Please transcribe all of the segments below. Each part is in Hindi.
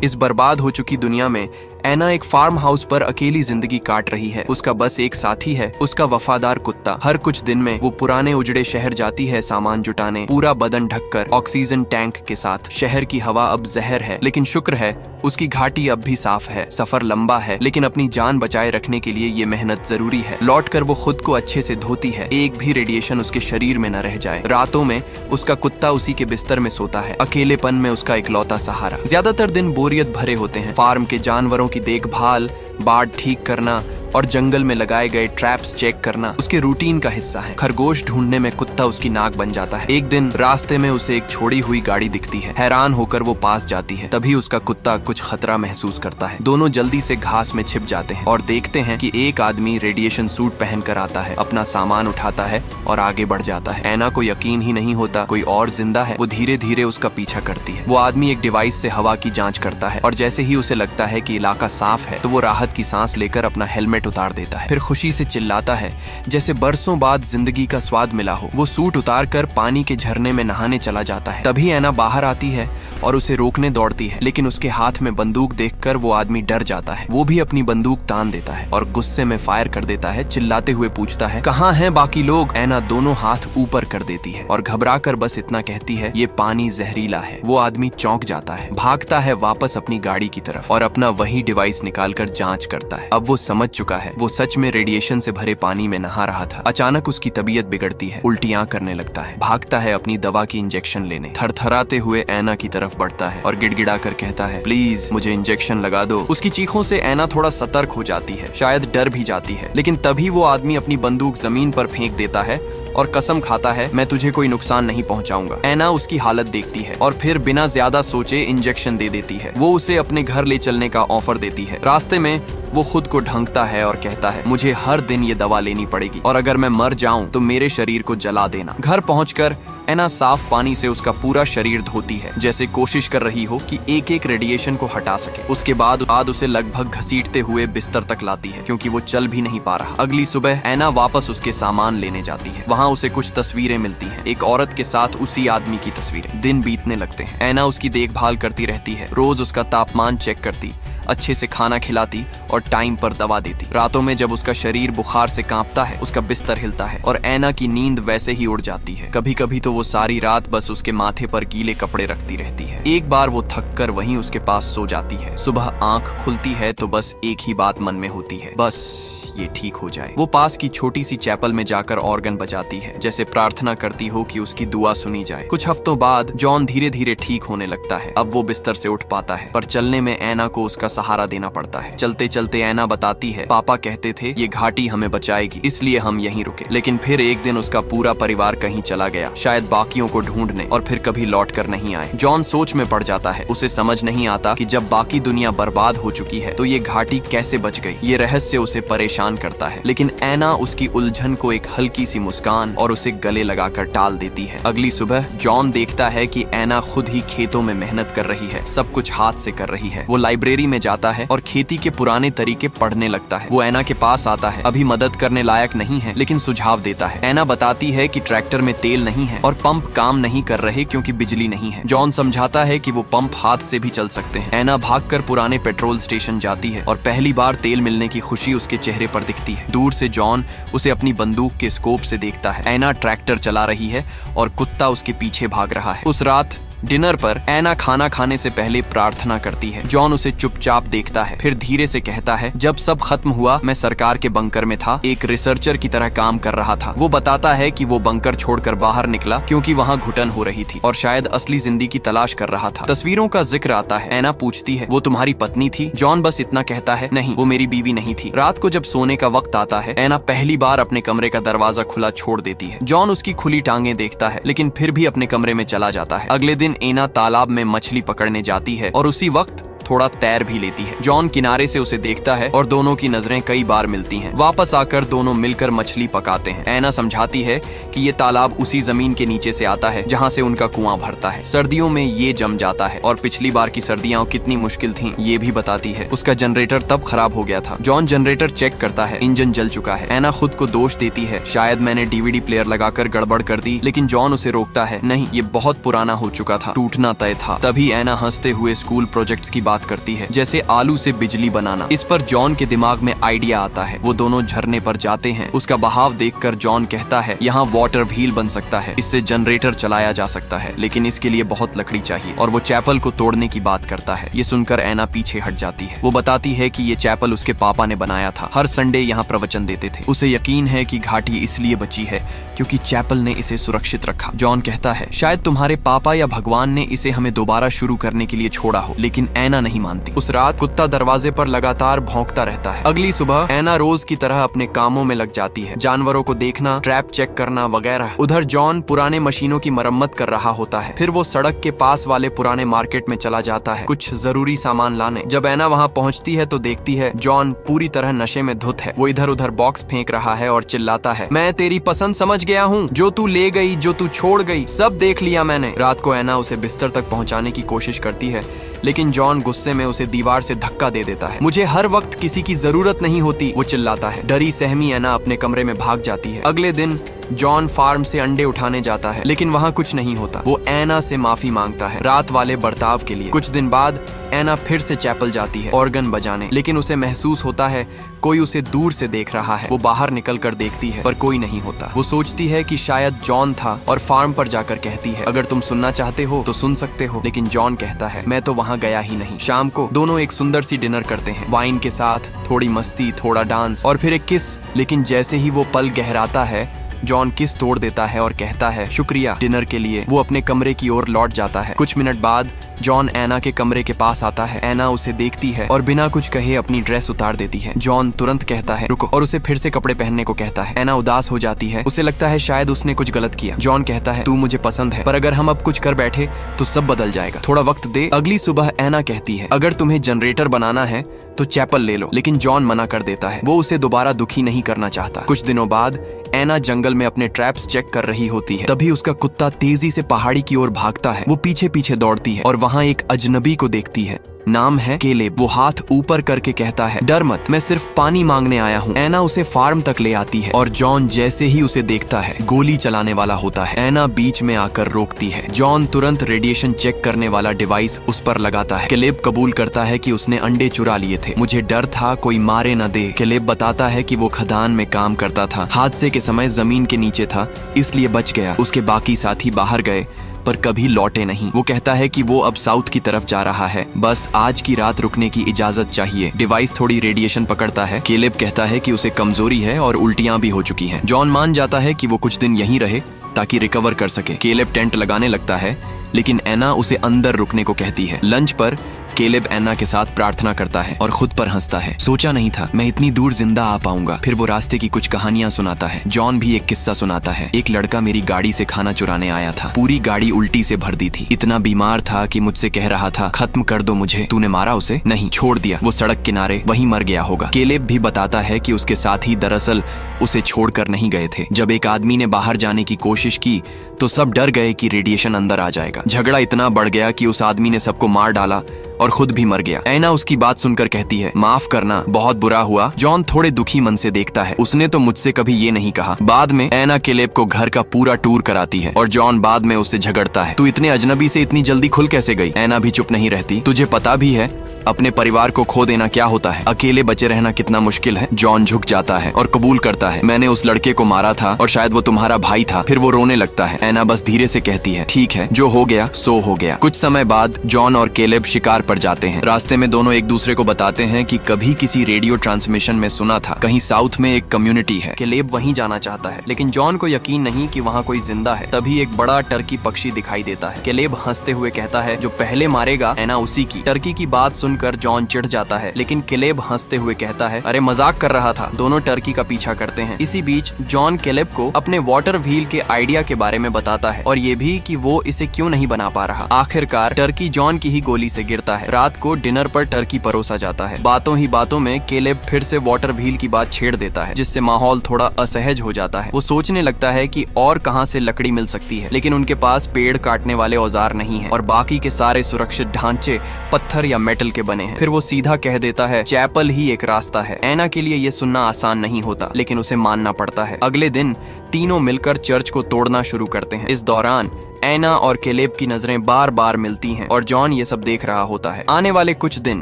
इस बर्बाद हो चुकी दुनिया में एना एक फार्म हाउस पर अकेली जिंदगी काट रही है। उसका बस एक साथी है, उसका वफादार कुत्ता। हर कुछ दिन में वो पुराने उजड़े शहर जाती है सामान जुटाने, पूरा बदन ढककर ऑक्सीजन टैंक के साथ। शहर की हवा अब जहर है, लेकिन शुक्र है उसकी घाटी अब भी साफ है। सफर लंबा है, लेकिन अपनी जान बचाए रखने के लिए ये मेहनत जरूरी है। लौटकर वो खुद को अच्छे से धोती है, एक भी रेडिएशन उसके शरीर में न रह जाए। रातों में उसका कुत्ता उसी के बिस्तर में सोता है, अकेलेपन में उसका इकलौता सहारा। ज्यादातर दिन बोरियत भरे होते हैं। फार्म के जानवरों की देखभाल, बाड़ ठीक करना और जंगल में लगाए गए ट्रैप्स चेक करना उसके रूटीन का हिस्सा है। खरगोश ढूंढने में कुत्ता उसकी नाक बन जाता है। एक दिन रास्ते में उसे एक छोड़ी हुई गाड़ी दिखती है। हैरान होकर वो पास जाती है। तभी उसका कुत्ता कुछ खतरा महसूस करता है। दोनों जल्दी से घास में छिप जाते हैं और देखते हैं कि एक आदमी रेडिएशन सूट पहन कर आता है, अपना सामान उठाता है और आगे बढ़ जाता है। एना को यकीन ही नहीं होता कोई और जिंदा है। वो धीरे धीरे उसका पीछा करती है। वो आदमी एक डिवाइस से हवा की जांच करता है और जैसे ही उसे लगता है कि इलाका साफ है तो वो राहत की सांस लेकर अपना हेलमेट उतार देता है। फिर खुशी से चिल्लाता है जैसे बरसों बाद जिंदगी का स्वाद मिला हो। वो सूट उतार कर पानी के झरने में नहाने चला जाता है। तभी एना बाहर आती है और उसे रोकने दौड़ती है, लेकिन उसके हाथ में बंदूक देखकर वो आदमी डर जाता है। वो भी अपनी बंदूक तान देता है और गुस्से में फायर कर देता है। चिल्लाते हुए पूछता है, कहाँ हैं बाकी लोग? एना दोनों हाथ ऊपर कर देती है और घबरा कर बस इतना कहती है, ये पानी जहरीला है। वो आदमी चौंक जाता है, भागता है वापस अपनी गाड़ी की तरफ और अपना वही डिवाइस निकालकर जांच करता है। अब वो समझ चुका है, वो सच में रेडिएशन से भरे पानी में नहा रहा था। अचानक उसकी तबीयत बिगड़ती है, उल्टियां करने लगता है। भागता है अपनी दवा की इंजेक्शन लेने। थरथराते हुए एना की तरफ बढ़ता है और गिड़गिड़ा कर कहता है, प्लीज मुझे इंजेक्शन लगा दो। उसकी चीखों से एना थोड़ा सतर्क हो जाती है, शायद डर भी जाती है, लेकिन तभी वो आदमी अपनी बंदूक जमीन पर फेंक देता है और कसम खाता है, मैं तुझे कोई नुकसान नहीं पहुंचाऊंगा। एना उसकी हालत देखती है और फिर बिना ज्यादा सोचे इंजेक्शन दे देती है। वो उसे अपने घर ले चलने का ऑफर देती है। रास्ते में वो खुद को ढंकता है और कहता है, मुझे हर दिन ये दवा लेनी पड़ेगी और अगर मैं मर जाऊं तो मेरे शरीर को जला देना। घर पहुंचकर एना साफ पानी से उसका पूरा शरीर धोती है, जैसे कोशिश कर रही हो कि एक एक रेडिएशन को हटा सके। उसके बाद उसे लगभग घसीटते हुए बिस्तर तक लाती है, क्योंकि वो चल भी नहीं पा रहा। अगली सुबह एना वापस उसके सामान लेने जाती है। वहाँ उसे कुछ तस्वीरें मिलती हैं, एक औरत के साथ उसी आदमी की तस्वीरें। दिन बीतने लगते हैं। एना उसकी देखभाल करती रहती है, रोज उसका तापमान चेक करती, अच्छे से खाना खिलाती और टाइम पर दवा देती। रातों में जब उसका शरीर बुखार से कांपता है, उसका बिस्तर हिलता है और एना की नींद वैसे ही उड़ जाती है। कभी कभी तो वो सारी रात बस उसके माथे पर गीले कपड़े रखती रहती है। एक बार वो थक कर वहीं उसके पास सो जाती है। सुबह आंख खुलती है तो बस एक ही बात मन में होती है, बस ये ठीक हो जाए। वो पास की छोटी सी चैपल में जाकर ऑर्गन बजाती है, जैसे प्रार्थना करती हो कि उसकी दुआ सुनी जाए। कुछ हफ्तों बाद जॉन धीरे धीरे ठीक होने लगता है। अब वो बिस्तर से उठ पाता है, पर चलने में एना को उसका सहारा देना पड़ता है। चलते चलते एना बताती है, पापा कहते थे ये घाटी हमें बचाएगी, इसलिए हम यहीं रुके। लेकिन फिर एक दिन उसका पूरा परिवार कहीं चला गया, शायद बाकियों को ढूंढने, और फिर कभी लौट कर नहीं आए। जॉन सोच में पड़ जाता है। उसे समझ नहीं आता कि जब बाकी दुनिया बर्बाद हो चुकी है तो ये घाटी कैसे बच गई। ये रहस्य उसे परेशान करता है, लेकिन एना उसकी उलझन को एक हल्की सी मुस्कान और उसे गले लगाकर टाल देती है। अगली सुबह जॉन देखता है कि एना खुद ही खेतों में मेहनत कर रही है, सब कुछ हाथ से कर रही है। वो लाइब्रेरी में जाता है और खेती के पुराने तरीके पढ़ने लगता है। वो एना के पास आता है, अभी मदद करने लायक नहीं है, लेकिन सुझाव देता है। एना बताती है कि ट्रैक्टर में तेल नहीं है और पंप काम नहीं कर रहे क्योंकि बिजली नहीं है। जॉन समझाता है कि वो पंप हाथ से भी चल सकते हैं। एना भागकर पुराने पेट्रोल स्टेशन जाती है और पहली बार तेल मिलने की खुशी उसके चेहरे पर दिखती है। दूर से जॉन उसे अपनी बंदूक के स्कोप से देखता है। एना ट्रैक्टर चला रही है और कुत्ता उसके पीछे भाग रहा है। उस रात डिनर पर एना खाना खाने से पहले प्रार्थना करती है। जॉन उसे चुपचाप देखता है, फिर धीरे से कहता है, जब सब खत्म हुआ मैं सरकार के बंकर में था, एक रिसर्चर की तरह काम कर रहा था। वो बताता है कि वो बंकर छोड़कर बाहर निकला क्योंकि वहाँ घुटन हो रही थी और शायद असली जिंदगी की तलाश कर रहा था। तस्वीरों का जिक्र आता है। एना पूछती है, वो तुम्हारी पत्नी थी? जॉन बस इतना कहता है, नहीं, वो मेरी बीवी नहीं थी। रात को जब सोने का वक्त आता है, एना पहली बार अपने कमरे का दरवाजा खुला छोड़ देती है। जॉन उसकी खुली टांगे देखता है, लेकिन फिर भी अपने कमरे में चला जाता है। अगले दिन एना तालाब में मछली पकड़ने जाती है और उसी वक्त थोड़ा तैर भी लेती है। जॉन किनारे से उसे देखता है और दोनों की नजरें कई बार मिलती हैं। वापस आकर दोनों मिलकर मछली पकाते हैं। एना समझाती है कि ये तालाब उसी जमीन के नीचे से आता है जहाँ से उनका कुआं भरता है। सर्दियों में ये जम जाता है और पिछली बार की सर्दियां कितनी मुश्किल थीं, ये भी बताती है। उसका जनरेटर तब खराब हो गया था। जॉन जनरेटर चेक करता है, इंजन जल चुका है। एना खुद को दोष देती है, शायद मैंने डीवीडी प्लेयर लगाकर गड़बड़ कर दी, लेकिन जॉन उसे रोकता है, नहीं, ये बहुत पुराना हो चुका था, टूटना तय था। तभी एना हंसते हुए स्कूल प्रोजेक्ट्स की बात बात करती है, जैसे आलू से बिजली बनाना। इस पर जॉन के दिमाग में आइडिया आता है। वो दोनों झरने पर जाते हैं। उसका बहाव देखकर जॉन कहता है, यहाँ वाटर व्हील बन सकता है, इससे जनरेटर चलाया जा सकता है, लेकिन इसके लिए बहुत लकड़ी चाहिए। और वो चैपल को तोड़ने की बात करता है। ये सुनकर एना पीछे हट जाती है। वो बताती है कि ये चैपल उसके पापा ने बनाया था, हर संडे यहाँ प्रवचन देते थे। उसे यकीन है कि घाटी इसलिए बची है क्योंकि चैपल ने इसे सुरक्षित रखा। जॉन कहता है, शायद तुम्हारे पापा या भगवान ने इसे हमें दोबारा शुरू करने के लिए छोड़ा हो, लेकिन एना नहीं मानती। उस रात कुत्ता दरवाजे पर लगातार भौंकता रहता है। अगली सुबह एना रोज की तरह अपने कामों में लग जाती है, जानवरों को देखना, ट्रैप चेक करना वगैरह। उधर जॉन पुराने मशीनों की मरम्मत कर रहा होता है। फिर वो सड़क के पास वाले पुराने मार्केट में चला जाता है कुछ जरूरी सामान लाने। जब एना वहाँ पहुँचती है तो देखती है जॉन पूरी तरह नशे में धुत है। वो इधर उधर बॉक्स फेंक रहा है और चिल्लाता है, मैं तेरी पसंद समझ गया हूँ, जो तू ले गई, जो तू छोड़ गई, सब देख लिया मैंने। रात को एना उसे बिस्तर तक पहुँचाने की कोशिश करती है, लेकिन जॉन गुस्से में उसे दीवार से धक्का दे देता है। मुझे हर वक्त किसी की जरूरत नहीं होती, वो चिल्लाता है। डरी सहमी एना अपने कमरे में भाग जाती है। अगले दिन जॉन फार्म से अंडे उठाने जाता है, लेकिन वहाँ कुछ नहीं होता। वो एना से माफी मांगता है रात वाले बर्ताव के लिए। कुछ दिन बाद एना फिर से चैपल जाती है ऑर्गन बजाने, लेकिन उसे महसूस होता है कोई उसे दूर से देख रहा है। वो बाहर निकल कर देखती है पर कोई नहीं होता। वो सोचती है कि शायद जॉन था और फार्म पर जाकर कहती है, अगर तुम सुनना चाहते हो तो सुन सकते हो। लेकिन जॉन कहता है, मैं तो वहाँ गया ही नहीं। शाम को दोनों एक सुंदर सी डिनर करते हैं, वाइन के साथ, थोड़ी मस्ती, थोड़ा डांस और फिर एक किस। लेकिन जैसे ही वो पल गहराता है, जॉन किस तोड़ देता है और कहता है, शुक्रिया डिनर के लिए। वो अपने कमरे की ओर लौट जाता है। कुछ मिनट बाद जॉन एना के कमरे के पास आता है। एना उसे देखती है और बिना कुछ कहे अपनी ड्रेस उतार देती है। जॉन तुरंत कहता है, रुको, और उसे फिर से कपड़े पहनने को कहता है। एना उदास हो जाती है। उसे लगता है शायद उसने कुछ गलत किया। जॉन कहता है, तू मुझे पसंद है, पर अगर हम अब कुछ कर बैठे तो सब बदल जाएगा, थोड़ा वक्त दे। अगली सुबह एना कहती है, अगर तुम्हें जनरेटर बनाना है तो चैपल ले लो, लेकिन जॉन मना कर देता है। वो उसे दोबारा दुखी नहीं करना चाहता। कुछ दिनों बाद एना जंगल में अपने ट्रैप्स चेक कर रही होती है। तभी उसका कुत्ता तेजी से पहाड़ी की ओर भागता है। वो पीछे पीछे दौड़ती है और वहाँ एक अजनबी को देखती है। नाम है केलेब। वो हाथ ऊपर करके कहता है, डर मत, मैं सिर्फ पानी मांगने आया हूँ। एना उसे फार्म तक ले आती है और जॉन जैसे ही उसे देखता है गोली चलाने वाला होता है। एना बीच में आकर रोकती है। जॉन तुरंत रेडिएशन चेक करने वाला डिवाइस उस पर लगाता है। केलेब कबूल करता है कि उसने अंडे चुरा लिए थे। मुझे डर था कोई मारे न दे। केलेब बताता है कि वो खदान में काम करता था, हादसे के समय जमीन के नीचे था, इसलिए बच गया। उसके बाकी साथी बाहर गए पर कभी लौटे नहीं। वो कहता है कि वो अब साउथ की तरफ जा रहा है, बस आज की रात रुकने की इजाजत चाहिए। डिवाइस थोड़ी रेडिएशन पकड़ता है। केलेब कहता है कि उसे कमजोरी है और उल्टियां भी हो चुकी हैं। जॉन मान जाता है कि वो कुछ दिन यहीं रहे ताकि रिकवर कर सके। केलेब टेंट लगाने लगता है, लेकिन एना उसे अंदर रुकने को कहती है। लंच पर केलेब एना के साथ प्रार्थना करता है और खुद पर हंसता है। सोचा नहीं था मैं इतनी दूर जिंदा आ पाऊंगा। फिर वो रास्ते की कुछ कहानियां सुनाता है। जॉन भी एक किस्सा सुनाता है। एक लड़का मेरी गाड़ी से खाना चुराने आया था। पूरी गाड़ी उल्टी से भर दी थी। इतना बीमार था कि मुझसे कह रहा था, खत्म कर दो मुझे। तूने मारा उसे? नहीं, छोड़ दिया। वो सड़क किनारे वहीं मर गया होगा। केलेब भी बताता है कि उसके साथी दरअसल उसे छोड़कर नहीं गए थे। जब एक आदमी ने बाहर जाने की कोशिश की तो सब डर गए कि रेडिएशन अंदर आ जाएगा। झगड़ा इतना बढ़ गया कि उस आदमी ने सबको मार डाला और खुद भी मर गया। एना उसकी बात सुनकर कहती है, माफ करना, बहुत बुरा हुआ। जॉन थोड़े दुखी मन से देखता है। उसने तो मुझसे कभी ये नहीं कहा। बाद में एना केलेब को घर का पूरा टूर कराती है और जॉन बाद में उससे झगड़ता है, तू इतने अजनबी से इतनी जल्दी खुल कैसे गई? एना भी चुप नहीं रहती। तुझे पता भी है अपने परिवार को खो देना क्या होता है, अकेले बचे रहना कितना मुश्किल है। जॉन झुक जाता है और कबूल करता है, मैंने उस लड़के को मारा था और शायद वो तुम्हारा भाई था। फिर वो रोने लगता है। एना बस धीरे से कहती है, ठीक है, जो हो गया सो हो गया। कुछ समय बाद जॉन और केलेब शिकार पर जाते हैं। रास्ते में दोनों एक दूसरे को बताते हैं कि कभी किसी रेडियो ट्रांसमिशन में सुना था कहीं साउथ में एक कम्युनिटी है। केलेब वहीं जाना चाहता है, लेकिन जॉन को यकीन नहीं कि वहाँ कोई जिंदा है। तभी एक बड़ा टर्की पक्षी दिखाई देता है। केलेब हंसते हुए कहता है, जो पहले मारेगा एना उसी की। टर्की की बात सुनकर जॉन चिढ़ जाता है, लेकिन केलेब हंसते हुए कहता है, अरे मजाक कर रहा था। दोनों टर्की का पीछा करते हैं। इसी बीच जॉन केलेब को अपने वाटर व्हील के आइडिया के बारे में बताता है और ये भी कि वो इसे क्यों नहीं बना पा रहा। आखिरकार टर्की जॉन की ही गोली से गिरता है। रात को डिनर पर टर्की परोसा जाता है। बातों ही बातों में केलेब फिर से वाटर व्हील की बात छेड़ देता है, जिससे माहौल थोड़ा असहज हो जाता है। वो सोचने लगता है कि और कहां से लकड़ी मिल सकती है, लेकिन उनके पास पेड़ काटने वाले औजार नहीं है और बाकी के सारे सुरक्षित ढांचे पत्थर या मेटल के बने हैं। फिर वो सीधा कह देता है, चैपल ही एक रास्ता है। एना के लिए ये सुनना आसान नहीं होता, लेकिन उसे मानना पड़ता है। अगले दिन तीनों मिलकर चर्च को तोड़ना शुरू करते हैं। इस दौरान एना और केलेब की नजरें बार बार मिलती हैं और जॉन ये सब देख रहा होता है। आने वाले कुछ दिन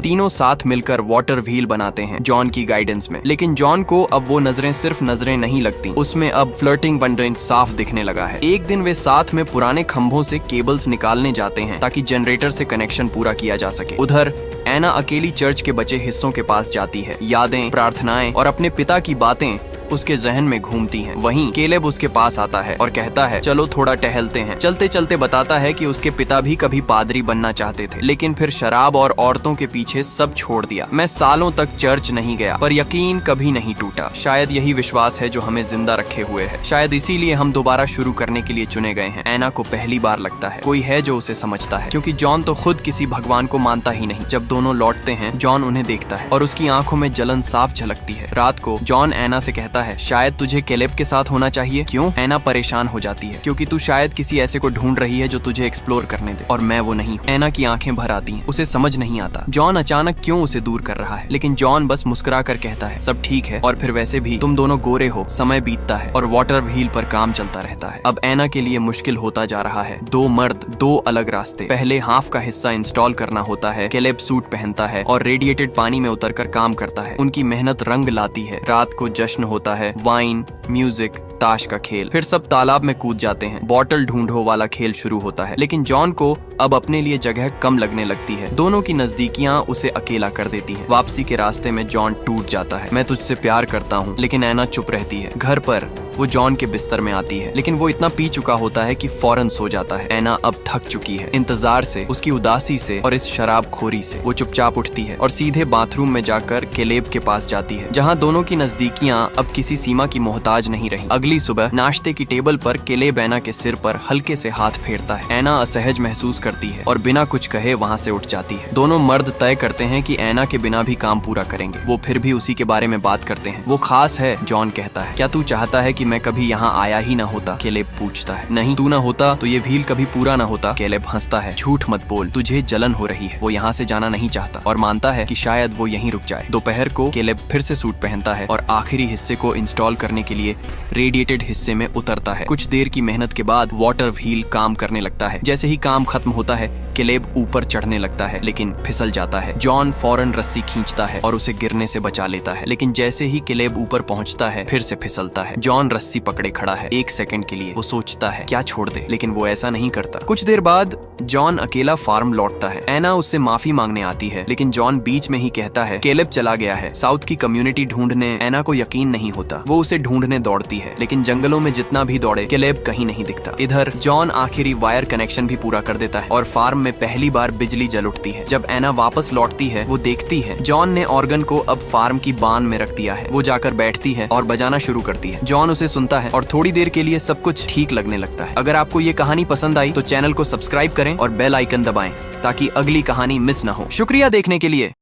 तीनों साथ मिलकर वाटर व्हील बनाते हैं जॉन की गाइडेंस में। लेकिन जॉन को अब वो नजरें सिर्फ नजरें नहीं लगती, उसमें अब फ्लर्टिंग वंडर साफ दिखने लगा है। एक दिन वे साथ में पुराने खंभों से केबल्स निकालने जाते हैं ताकि जनरेटर से कनेक्शन पूरा किया जा सके। उधर एना अकेली चर्च के बचे हिस्सों के पास जाती है। यादें, प्रार्थनाएं और अपने पिता की बातें उसके जहन में घूमती हैं। वहीं केलेब उसके पास आता है और कहता है चलो थोड़ा टहलते हैं। चलते चलते बताता है कि उसके पिता भी कभी पादरी बनना चाहते थे, लेकिन फिर शराब और औरतों के पीछे सब छोड़ दिया। मैं सालों तक चर्च नहीं गया, पर यकीन कभी नहीं टूटा। शायद यही विश्वास है जो हमें जिंदा रखे हुए है। शायद इसीलिए हम दोबारा शुरू करने के लिए चुने गए हैं। एना को पहली बार लगता है कोई है जो उसे समझता है, क्योंकि जॉन तो खुद किसी भगवान को मानता ही नहीं। जब दोनों लौटते हैं, जॉन उन्हें देखता है और उसकी आंखों में जलन साफ झलकती है। रात को जॉन एना से कहता है शायद तुझे केलेब के साथ होना चाहिए। क्यों? एना परेशान हो जाती है, क्योंकि तू शायद किसी ऐसे को ढूंढ रही है जो तुझे एक्सप्लोर करने दे, और मैं वो नहीं। एना की आंखें भर आती हैं, उसे समझ नहीं आता जॉन अचानक क्यों उसे दूर कर रहा है। लेकिन जॉन बस मुस्कुरा कर कहता है सब ठीक है, और फिर वैसे भी तुम दोनों गोरे हो। समय बीतता है और वाटर व्हील पर काम चलता रहता है। अब एना के लिए मुश्किल होता जा रहा है। दो मर्द, दो अलग रास्ते। पहले हाफ का हिस्सा इंस्टॉल करना होता है। केलेब सूट पहनता है और रेडिएटेड पानी में उतरकर काम करता है। उनकी मेहनत रंग लाती है। रात को जश्न होता है, वाइन, म्यूजिक, ताश का खेल। फिर सब तालाब में कूद जाते हैं। बॉटल ढूंढो वाला खेल शुरू होता है। लेकिन जॉन को अब अपने लिए जगह कम लगने लगती है। दोनों की नजदीकियां उसे अकेला कर देती हैं। वापसी के रास्ते में जॉन टूट जाता है। मैं तुझसे प्यार करता हूँ, लेकिन एना चुप रहती है। घर पर वो जॉन के बिस्तर में आती है, लेकिन वो इतना पी चुका होता है कि फौरन सो जाता है। एना अब थक चुकी है, इंतजार से, उसकी उदासी से और इस शराबखोरी से। वो चुपचाप उठती है और सीधे बाथरूम में जाकर केलेब के पास जाती है, जहाँ दोनों की नजदीकियां अब किसी सीमा की मोहताज नहीं रही। अगली सुबह नाश्ते की टेबल पर केलेब एना के सिर पर हल्के से हाथ फेरता है। एना असहज महसूस करती है और बिना कुछ कहे वहाँ से उठ जाती है। दोनों मर्द तय करते हैं कि एना के बिना भी काम पूरा करेंगे। वो फिर भी उसी के बारे में बात करते हैं। वो खास है, जॉन कहता है। क्या तू चाहता है कि मैं कभी यहाँ आया ही ना होता? केलेब पूछता है। नहीं, तू ना होता तो ये व्हील कभी पूरा ना होता। केलेब हंसता है। झूठ मत बोल, तुझे जलन हो रही है। वो यहाँ से जाना नहीं चाहता और मानता है कि शायद वो यहीं रुक जाए। दोपहर को केलेब फिर से सूट पहनता है और आखिरी हिस्से को इंस्टॉल करने के लिए रेडिएटेड हिस्से में उतरता है। कुछ देर की मेहनत के बाद वाटर व्हील काम करने लगता है। जैसे ही काम खत्म होता है, केलेब ऊपर चढ़ने लगता है, लेकिन फिसल जाता है। जॉन फौरन रस्सी खींचता है और उसे गिरने से बचा लेता है। लेकिन जैसे ही केलेब ऊपर पहुंचता है, फिर से फिसलता है। जॉन रस्सी पकड़े खड़ा है। एक सेकंड के लिए वो सोचता है क्या छोड़ दे, लेकिन वो ऐसा नहीं करता। कुछ देर बाद जॉन अकेला फार्म लौटता है। एना उससे माफी मांगने आती है, लेकिन जॉन बीच में ही कहता है केलेब चला गया है साउथ की कम्युनिटी ढूंढने। एना को यकीन नहीं होता। वो उसे ढूंढने दौड़ती है, लेकिन जंगलों में जितना भी दौड़े, केलेब कहीं नहीं दिखता। इधर जॉन आखिरी वायर कनेक्शन भी पूरा कर देता है और फार्म में पहली बार बिजली जल उठती है। जब एना वापस लौटती है, वो देखती है जॉन ने ऑर्गन को अब फार्म की बान में रख दिया है। वो जाकर बैठती है और बजाना शुरू करती है। जॉन उसे सुनता है और थोड़ी देर के लिए सब कुछ ठीक लगने लगता है। अगर आपको ये कहानी पसंद आई तो चैनल को सब्सक्राइब करें और बेल आइकन दबाएं ताकि अगली कहानी मिस ना हो। शुक्रिया देखने के लिए।